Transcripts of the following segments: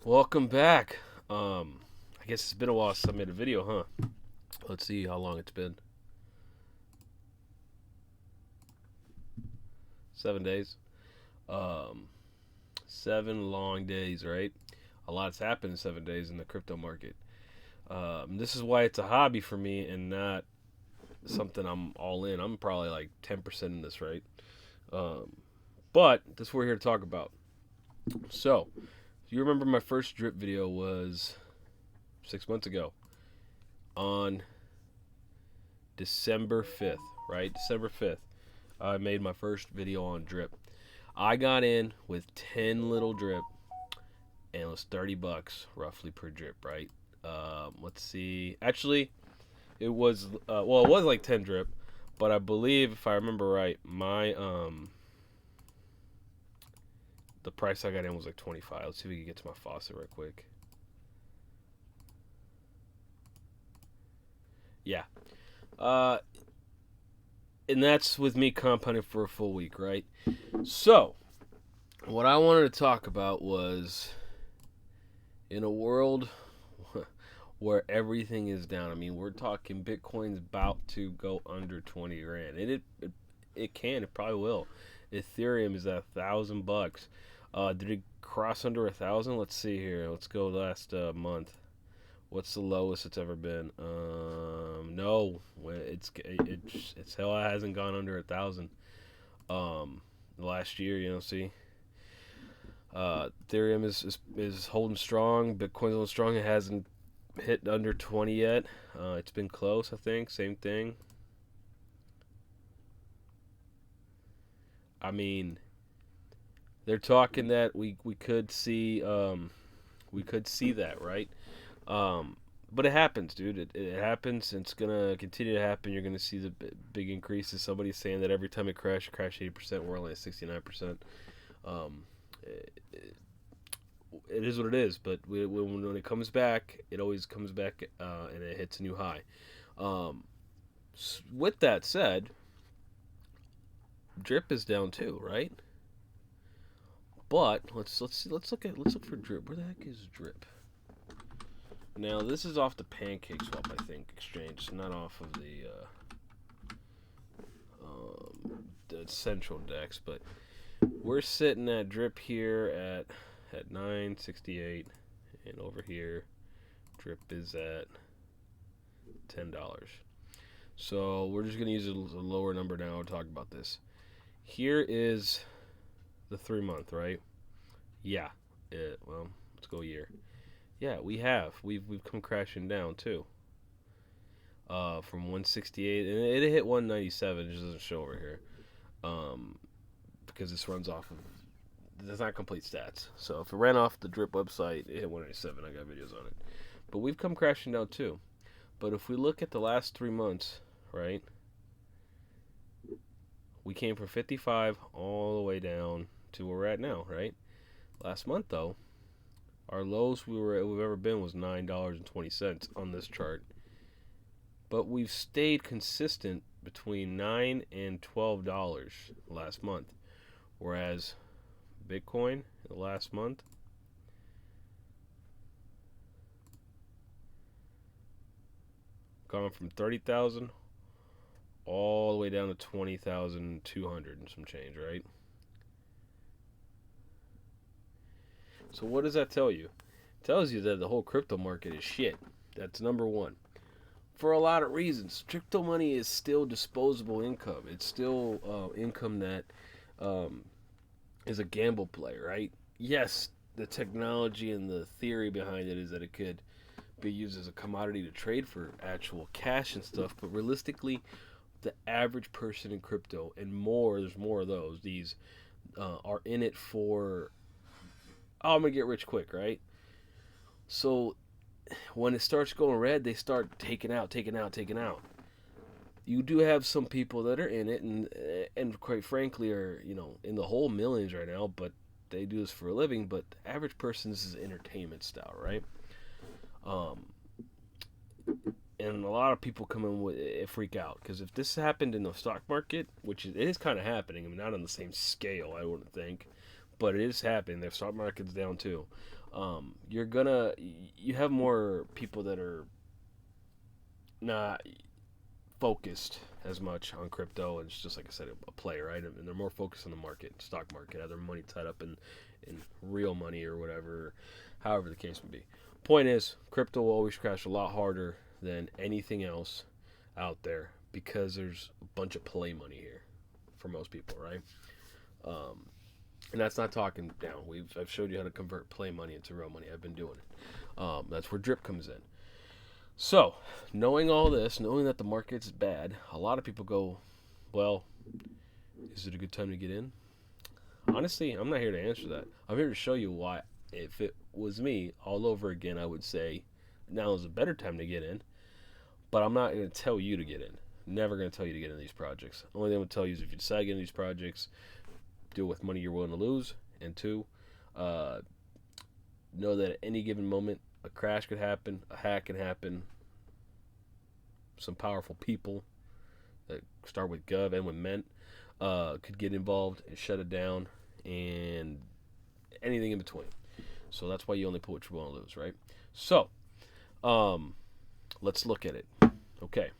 Welcome back. I guess it's been a while since I made a video, huh? Let's see how long it's been. 7 days. Um, 7 long days, right? A lot's happened in 7 days in the crypto market. This is why it's a hobby for me and not something I'm all in. I'm probably like 10% in this, right? Um, but that's what we're here to talk about. So, if you remember, my first drip video was 6 months ago on December 5th, right? December 5th. I made my first video on drip. I got in with 10 little drip and it was $30 roughly per drip, right? Let's see. Actually, it was it was like 10 drip, but I believe if I remember right, my the price I got in was like 25. Let's see if we can get to my faucet right quick. Yeah. Uh and that's with me compounding for a full week, right? So, what I wanted to talk about was in a world where everything is down. I mean, we're talking Bitcoin's about to go under 20 grand, and it probably will. Ethereum is at $1,000. Did it cross under 1,000? Let's see here. Let's go last month. What's the lowest it's ever been? No, it's hell. It hasn't gone under 1,000. Last year, see. Ethereum is holding strong. Bitcoin's holding strong. It hasn't hit under 20 yet. It's been close, I think. Same thing. I mean, they're talking that we could see that, right? Um, but it happens, dude. It happens, and it's gonna continue to happen. You're gonna see the big increases. Somebody's saying that every time it crashed 80%. We're only at 69%. Um, it is what it is. But when it comes back, it always comes back and it hits a new high. Um, with that said, drip is down too, right? But let's look for drip. Where the heck is drip? Now this is off the Pancake Swap, I think, exchange, not off of the central Dex. But we're sitting at drip here at 968, and over here, drip is at $10. So we're just gonna use a lower number now to talk about this. Here is the 3 month, right? Yeah. Well, let's go a year. Yeah, we've come crashing down too. From 168, and it hit 197. It just doesn't show over here. Because this runs off of. That's not complete stats. So if it ran off the drip website, it hit 197. I got videos on it. But we've come crashing down too. But if we look at the last 3 months, right? We came from 55 all the way down to where we're at now, right? Last month though, our lowest we've ever been was $9.20 on this chart. But we've stayed consistent between $9 and $12 last month. Whereas Bitcoin the last month gone from 30,000 all the way down to 20,200 and some change, right? So what does that tell you? It tells you that the whole crypto market is shit. That's number one. For a lot of reasons. Crypto money is still disposable income. It's still income that um, is a gamble play, right? Yes, the technology and the theory behind it is that it could be used as a commodity to trade for actual cash and stuff, but realistically, the average person in crypto and there's more of those, these are in it for, oh, I'm gonna get rich quick, right? So when it starts going red, they start taking out, taking out, taking out. You do have some people that are in it, and quite frankly are in the whole millions right now, but they do this for a living. But the average person, this is entertainment style, right? Um, and a lot of people come in with freak out because if this happened in the stock market, which it is kind of happening, I mean not on the same scale, I wouldn't think, but it is happening. The stock market's down too. You have more people that are not focused as much on crypto, and it's just like I said, a play, right? And they're more focused on the market, stock market, have their money tied up in real money or whatever, however the case may be. Point is, crypto will always crash a lot harder than anything else out there because there's a bunch of play money here for most people, right? And that's not talking down. I've showed you how to convert play money into real money. I've been doing it. That's where drip comes in. So, knowing all this, knowing that the market's bad, a lot of people go, well, is it a good time to get in? Honestly, I'm not here to answer that. I'm here to show you why. If it was me all over again, I would say now is a better time to get in. But I'm not going to tell you to get in. Never going to tell you to get in these projects. The only thing I'm going to tell you is if you decide to get in these projects, do it with money you're willing to lose. And two, know that at any given moment, a crash could happen, a hack can happen. Some powerful people that start with Gov and with Ment could get involved and shut it down, and anything in between. So that's why you only put what you want to lose, right? So, let's look at it. Okay.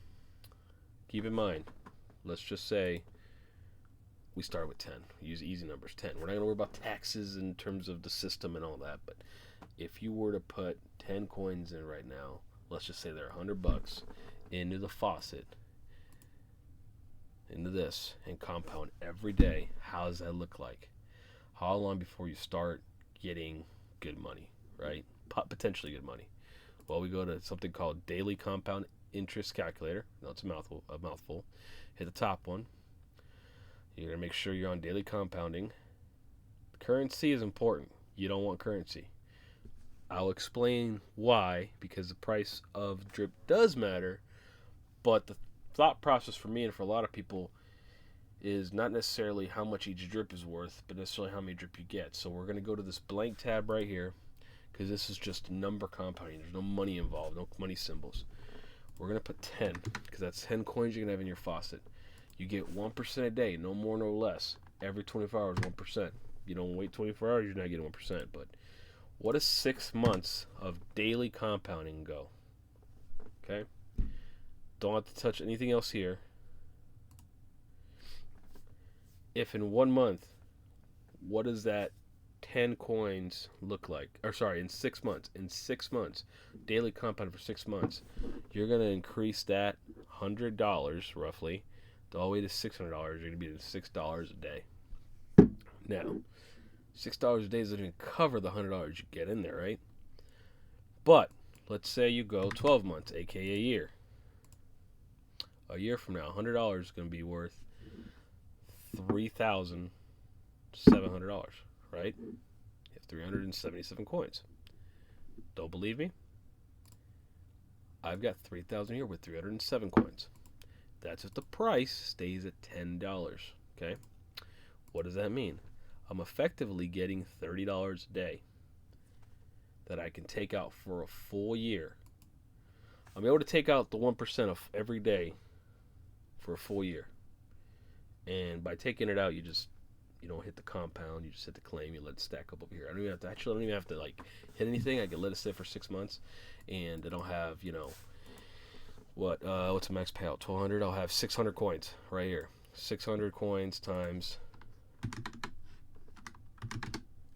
Keep in mind, let's just say we start with 10. Use easy numbers, 10. We're not going to worry about taxes in terms of the system and all that, but if you were to put 10 coins in right now, let's just say they're $100 into the faucet, into this, and compound every day, how does that look like? How long before you start getting good money, right? Potentially good money. Well, we go to something called daily compound interest calculator. No, it's a mouthful. Hit the top one. You're going to make sure you're on daily compounding. Currency is important. You don't want currency. I'll explain why, because the price of drip does matter, but the thought process for me and for a lot of people is not necessarily how much each drip is worth, but necessarily how many drip you get. So we're going to go to this blank tab right here, because this is just number compounding. There's no money involved, no money symbols. We're going to put 10, because that's 10 coins you're going to have in your faucet. You get 1% a day, no more, no less. Every 24 hours, 1%. You don't wait 24 hours, you're not getting 1%. But what does 6 months of daily compounding go? Okay? Don't have to touch anything else here. If in 1 month, what does that 10 coins look like? Or sorry, in 6 months. In 6 months, daily compound for 6 months, you're going to increase that $100 roughly all the way to $600. You're going to be at $6 a day. Now, $6 a day doesn't even cover the $100 you get in there, right? But let's say you go 12 months, aka a year. A year from now, $100 is going to be worth $3,700, right? You have 377 coins. Don't believe me? I've got 3,000 here with 307 coins. That's if the price stays at $10, okay? What does that mean? I'm effectively getting $30 a day that I can take out for a full year. I'm able to take out the 1% of every day for a full year. And by taking it out, you don't hit the compound, you just hit the claim, you let it stack up over here. I don't even have to like hit anything. I can let it sit for 6 months, and I don't have, what's the max payout? 1,200. I'll have 600 coins right here. 600 coins times.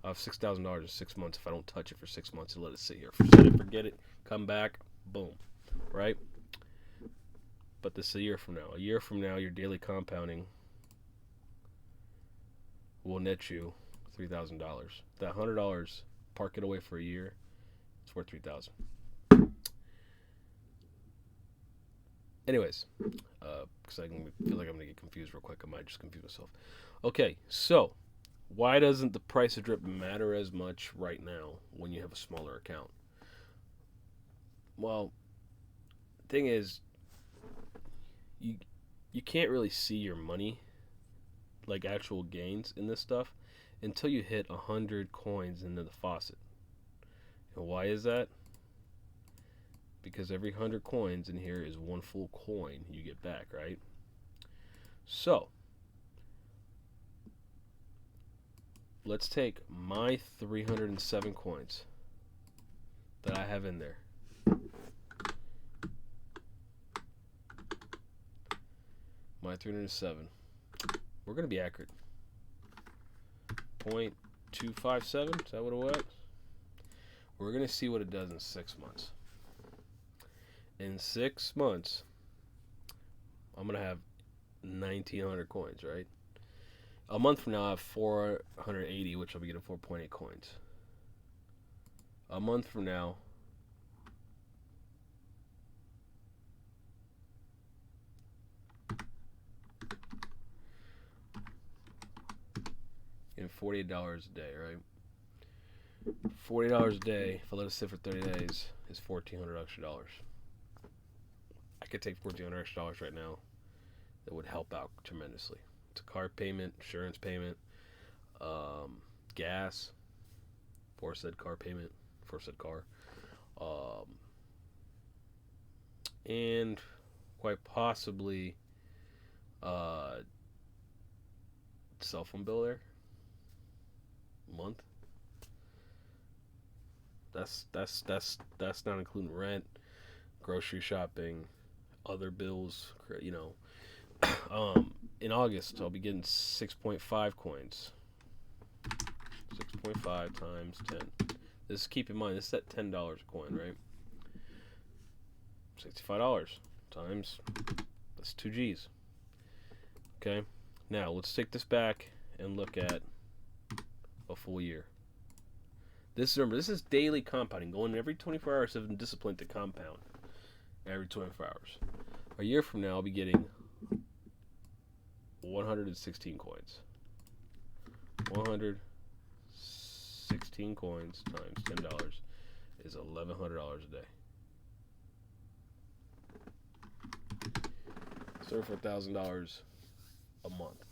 I'll have $6,000 in 6 months if I don't touch it for 6 months and let it sit here. Set it, forget it, come back, boom, right? But this is a year from now. A year from now, your daily compounding will net you $3,000. That $100, park it away for a year, it's worth $3,000. Anyways, because I feel like I'm gonna get confused real quick. I might just confuse myself. Okay, so why doesn't the price of drip matter as much right now when you have a smaller account? Well, thing is, you can't really see your money, like actual gains in this stuff, until you hit 100 coins into the faucet. And why is that? Because every 100 coins in here is one full coin you get back, right? So, let's take my 307 coins. that I have in there. My 307. We're going to be accurate. 0.257, is that what it was? We're going to see what it does in 6 months. In 6 months, I'm going to have 1,900 coins, right? A month from now, I have 480, which I'll be getting 4.8 coins. A month from now, getting $48 a day, right? $40 a day, if I let it sit for 30 days, is $1,400 extra dollars. I could take $1,400 extra dollars right now. That would help out tremendously. It's a car payment, insurance payment, gas, for said car payment, for said car, and quite possibly cell phone bill there. Month. That's not including rent, grocery shopping, other bills. You know, in August I'll be getting 6.5 coins. 6.5 times 10. This, keep in mind, this is at $10 a coin, right? $65 times, that's 2 G's. Okay, now let's take this back and look at a full year. Remember, this is daily compounding. Going every 24 hours, I've been disciplined to compound every 24 hours. A year from now, I'll be getting 116 coins. 116 coins times $10 is $1,100 a day. So for $1,000 a month.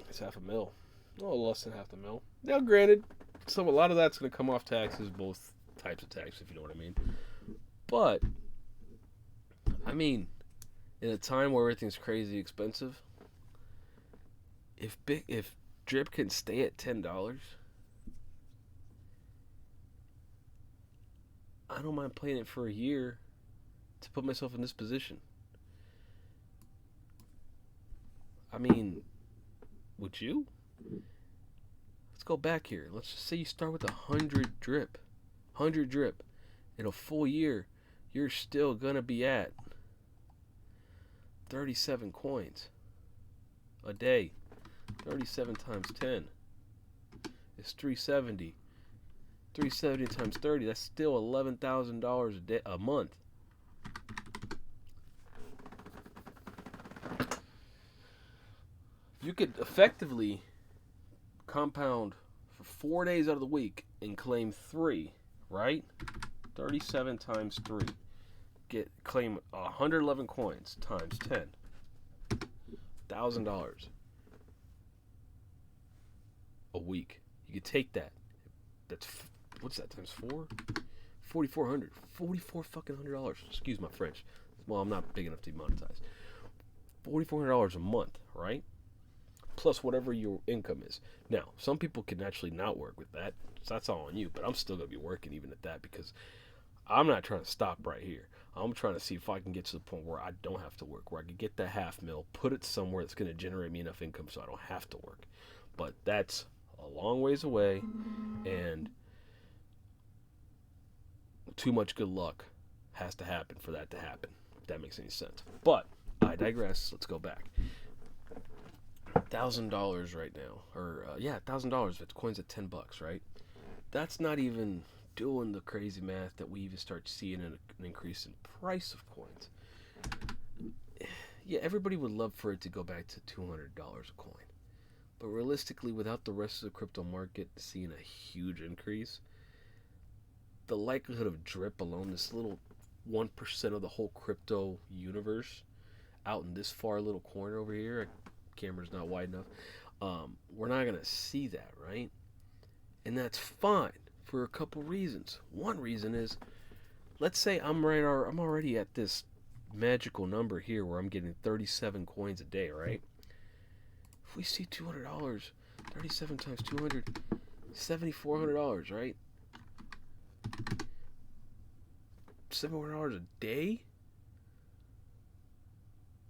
It's $500,000. Oh, less than $500,000. Now, granted, a lot of that's going to come off taxes, both types of tax, if you know what I mean. But, I mean, in a time where everything's crazy expensive, if drip can stay at $10, I don't mind playing it for a year to put myself in this position. I mean, would you? Let's go back here. Let's just say you start with 100 drip. 100 drip. In a full year, you're still gonna be at 37 coins a day. 37 times 10 is 370. 370 times 30, that's still $11,000 a day, a month. You could effectively compound for 4 days out of the week and claim 3, right? 37 times 3. Claim 111 coins times 10. $1,000 a week. You could take that. That's, what's that times 4? 4,400. $4,400. Excuse my French. Well, I'm not big enough to be monetized. $4,400 a month, right? Plus whatever your income is. Now, some people can actually not work with that, so that's all on you, but I'm still going to be working even at that, because I'm not trying to stop right here. I'm trying to see if I can get to the point where I don't have to work, where I can get that $500,000, put it somewhere that's going to generate me enough income so I don't have to work. But that's a long ways away, and too much good luck has to happen for that to happen, if that makes any sense. But I digress. Let's go back. $1,000 right now, or $1,000 if it's coins at $10, right? That's not even doing the crazy math that we even start seeing an increase in price of coins. Yeah, everybody would love for it to go back to $200 a coin, but realistically, without the rest of the crypto market seeing a huge increase, the likelihood of drip alone, this little 1% of the whole crypto universe, out in this far little corner over here, camera's not wide enough, we're not gonna see that, right? And that's fine for a couple reasons. One reason is, let's say I'm already at this magical number here where I'm getting 37 coins a day, right? If we see $200, 37 times 200, $7,400, right? $700 a day?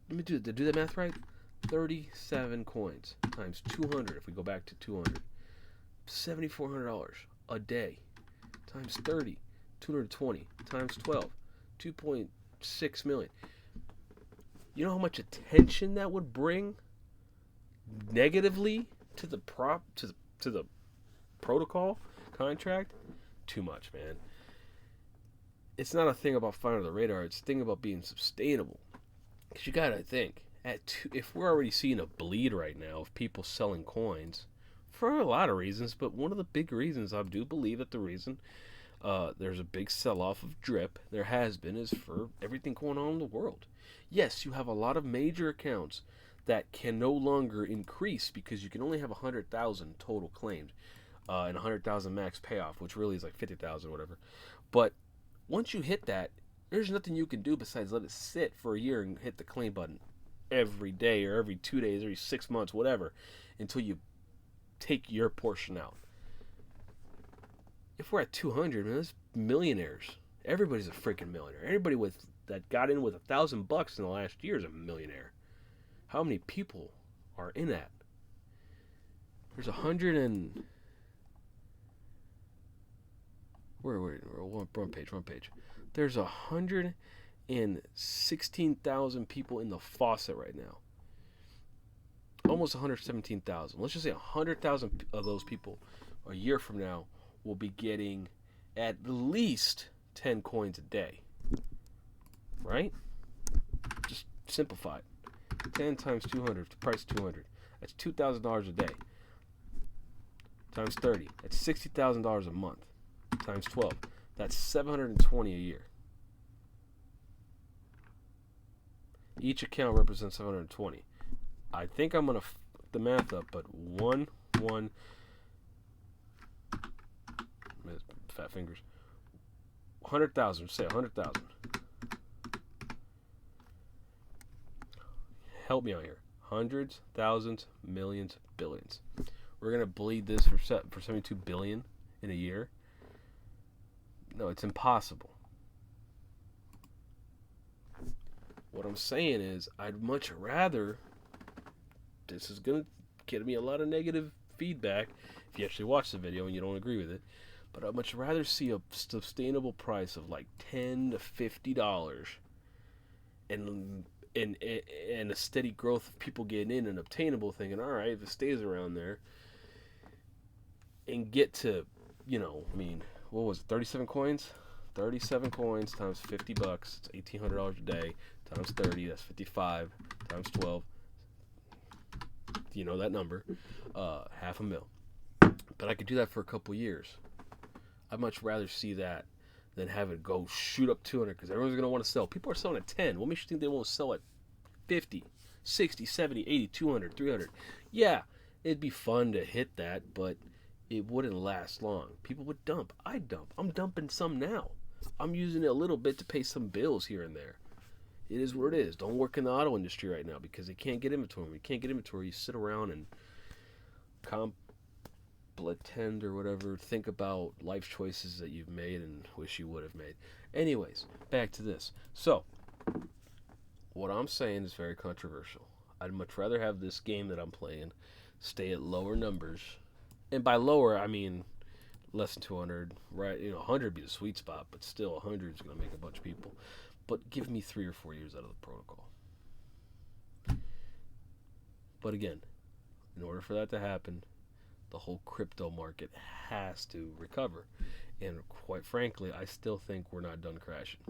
Let me do that math right. 37 coins times 200. If we go back to 200, $7,400 a day times 30, 220 times 12, 2.6 million. You know how much attention that would bring negatively to the protocol contract? Too much, man. It's not a thing about flying under the radar. It's a thing about being sustainable. Because you gotta think, if we're already seeing a bleed right now of people selling coins for a lot of reasons, but one of the big reasons, I do believe that the reason there's a big sell-off of drip, there has been, is for everything going on in the world. Yes, you have a lot of major accounts that can no longer increase because you can only have 100,000 total claimed and 100,000 max payoff, which really is like 50,000 or whatever. But once you hit that, there's nothing you can do besides let it sit for a year and hit the claim button every day or every 2 days, every 6 months, whatever, until you take your portion out. If we're at 200, man, that's millionaires. Everybody's a freaking millionaire. Everybody that got in with $1,000 in the last year is a millionaire. How many people are in that? There's 100 and... Where wrong page. There's 116,000 people in the faucet right now. Almost 117,000. Let's just say 100,000 of those people a year from now will be getting at least 10 coins a day. Right? Just simplify it. 10 times 200, the price 200. That's $2,000 a day. Times 30. That's $60,000 a month. Times 12. That's $720 a year. Each account represents 720. I think I'm going to f the math up, but fat fingers. 100,000, say 100,000. Help me out here. Hundreds, thousands, millions, billions. We're going to bleed this for 72 billion in a year. No, it's impossible. What I'm saying is, I'd much rather, this is going to get me a lot of negative feedback if you actually watch the video and you don't agree with it, but I'd much rather see a sustainable price of like $10 to $50 and a steady growth of people getting in and obtainable, thinking, all right, if it stays around there, and get to, what was it, 37 coins? 37 coins times $50, it's $1,800 a day, times 30, that's 55, times 12, you know that number, $500,000. But I could do that for a couple years. I'd much rather see that than have it go shoot up 200, because everyone's going to want to sell. People are selling at 10. What makes you think they won't sell at 50, 60, 70, 80, 200, 300? Yeah, it'd be fun to hit that, but it wouldn't last long. People would dump. I'd dump. I'm dumping some now. I'm using it a little bit to pay some bills here and there. It is what it is. Don't work in the auto industry right now because they can't get inventory. When you can't get inventory, you sit around and pretend or whatever, think about life choices that you've made and wish you would have made. Anyways, back to this. So, what I'm saying is very controversial. I'd much rather have this game that I'm playing stay at lower numbers. And by lower, I mean less than 200, right? 100 would be the sweet spot, but still 100 is going to make a bunch of people. But give me 3 or 4 years out of the protocol. But again, in order for that to happen, the whole crypto market has to recover. And quite frankly, I still think we're not done crashing.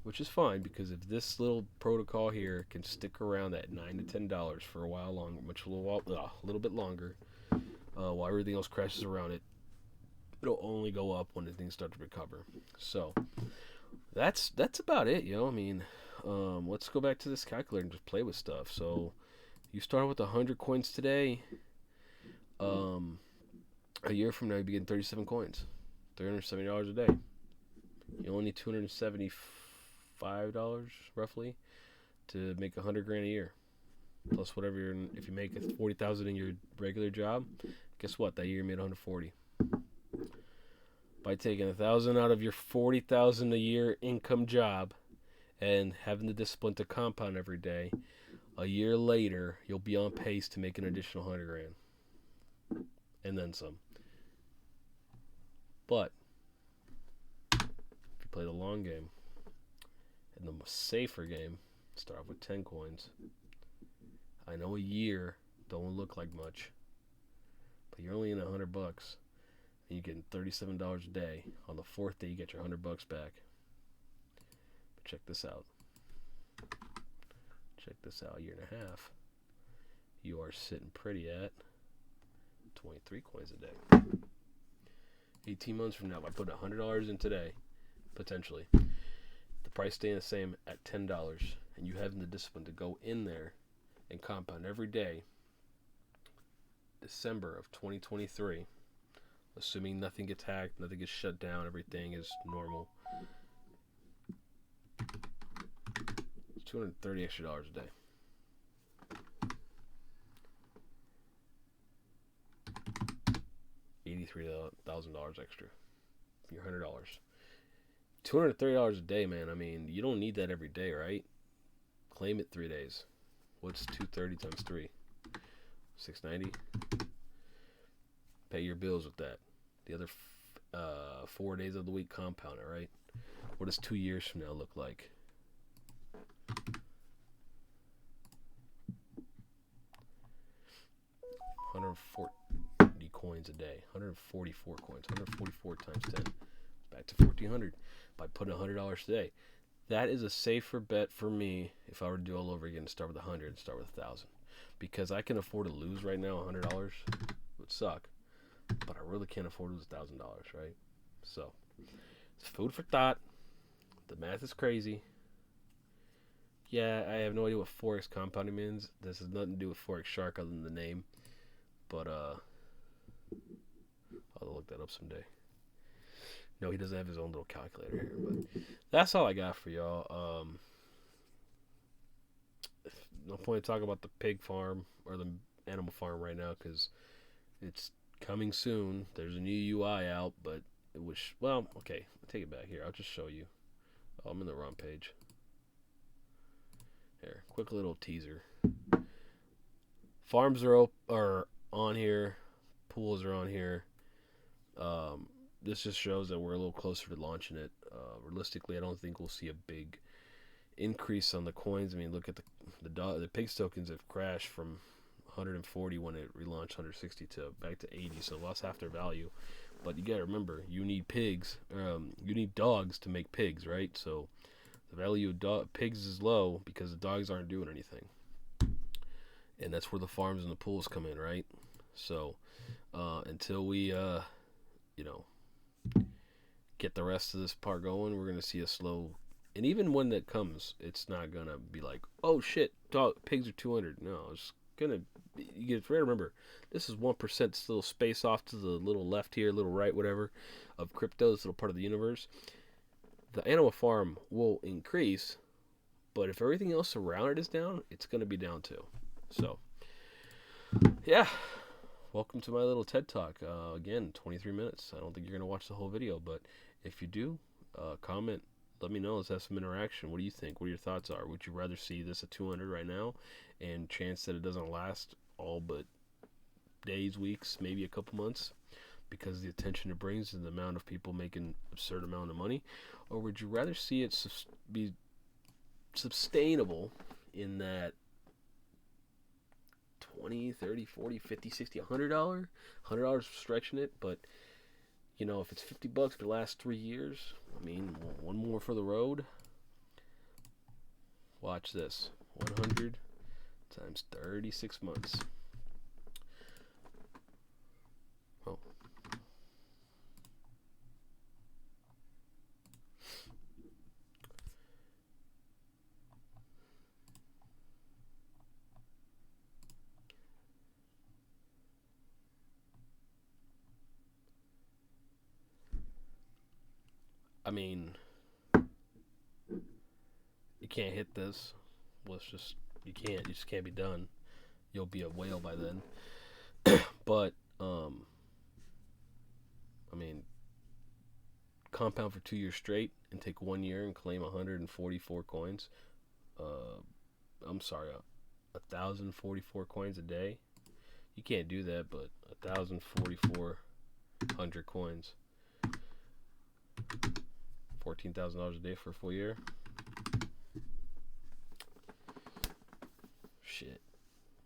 Which is fine, because if this little protocol here can stick around at $9 to $10 for a while longer, a little bit longer, while everything else crashes around it, it'll only go up when things start to recover. So that's about it, let's go back to this calculator and just play with stuff. So you start with 100 coins today. A year from now, you'll be getting 37 coins, $370 a day. You only need $275 roughly to make $100,000 a year. plus whatever if you make 40,000 in your regular job, guess what? That year you made 140. By taking 1,000 out of your 40,000 a year income job and having the discipline to compound every day, a year later you'll be on pace to make an additional 100 grand, and then some. But if you play the long game and the safer game, start off with 10 coins. I know a year don't look like much, but you're only in $100, and you're getting $37 a day. On the fourth day, you get your $100 back. But check this out. A year and a half, you are sitting pretty at 23 coins a day. 18 months from now, if I put $100 in today, potentially, the price staying the same at $10, and you having the discipline to go in there and compound every day, December of 2023, assuming nothing gets hacked, nothing gets shut down, everything is normal, it's $230 extra a day. $83,000 extra. Your $100. $230 a day, man. I mean, you don't need that every day, right? Claim it 3 days. What's 230 times 3? 690. Pay your bills with that. The other 4 days of the week, compound it, right? What does 2 years from now look like? $140 coins a day. 144 coins. 144 times 10. Back to 1,400 by putting $100 today. That is a safer bet for me if I were to do all over again and start with 100 and start with 1,000. Because I can afford to lose right now $100. It would suck. But I really can't afford to lose $1,000, right? So, it's food for thought. The math is crazy. Yeah, I have no idea what Forex compounding means. This has nothing to do with Forex Shark other than the name. But, I'll look that up someday. No, he doesn't have his own little calculator here, but that's all I got for y'all. No point in talking about the pig farm or the animal farm right now because it's coming soon. There's a new UI out, but it was, well, okay, I'll take it back here. I'll just show you. Oh, I'm in the wrong page. Here, quick little teaser. Farms are on here. Pools are on here. This just shows that we're a little closer to launching it. Realistically, I don't think we'll see a big increase on the coins. I mean, look at the Pig's tokens have crashed from 140 when it relaunched 160 to back to 80, so lost half their value. But you gotta remember, you need pigs. You need dogs to make pigs, right? So the value of pigs is low because the dogs aren't doing anything, and that's where the farms and the pools come in, right? So until we get the rest of this part going, we're gonna see a slow. And even when that comes, it's not gonna be like, oh shit, pigs are 200. No, it's gonna. You gotta remember, this is 1% still space off to the little left here, little right, whatever, of crypto. This little part of the universe. The animal farm will increase, but if everything else around it is down, it's gonna be down too. So, yeah. Welcome to my little TED Talk. Again, 23 minutes. I don't think you're gonna watch the whole video, but if you do, comment. Let me know. Let's have some interaction. What do you think? What your thoughts are? Would you rather see this at 200 right now and chance that it doesn't last all but days, weeks, maybe a couple months because of the attention it brings and the amount of people making absurd amount of money? Or would you rather see it be sustainable in that 20, 30, 40, 50, 60, $100 stretching it, but if it's $50 for the last 3 years, I mean, one more for the road. Watch this. 100 times 36 months. Oh. I mean, you can't hit this. You just can't be done. you'll be a whale by then. But I mean, compound for 2 years straight and take 1 year and claim 144 coins. I'm sorry, 1,044 coins a day. You can't do that, but 1,044 coins, $14,000 a day for a full year. Shit,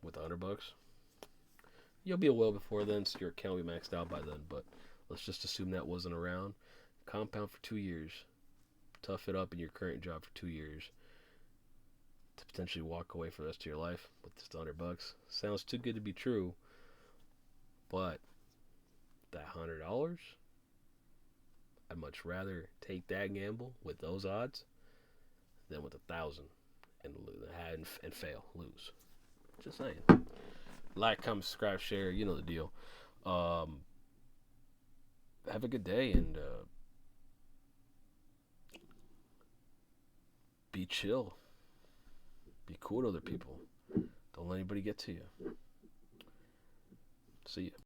with $100, you'll be a whale before then, so your account will be maxed out by then. But let's just assume that wasn't around. Compound for 2 years, tough it up in your current job for 2 years to potentially walk away for the rest of your life with just $100. Sounds too good to be true, but that $100, I'd much rather take that gamble with those odds than with 1,000 and fail, lose. Just saying. Like, comment, subscribe, share. You know the deal. Have a good day and be chill. Be cool to other people. Don't let anybody get to you. See ya.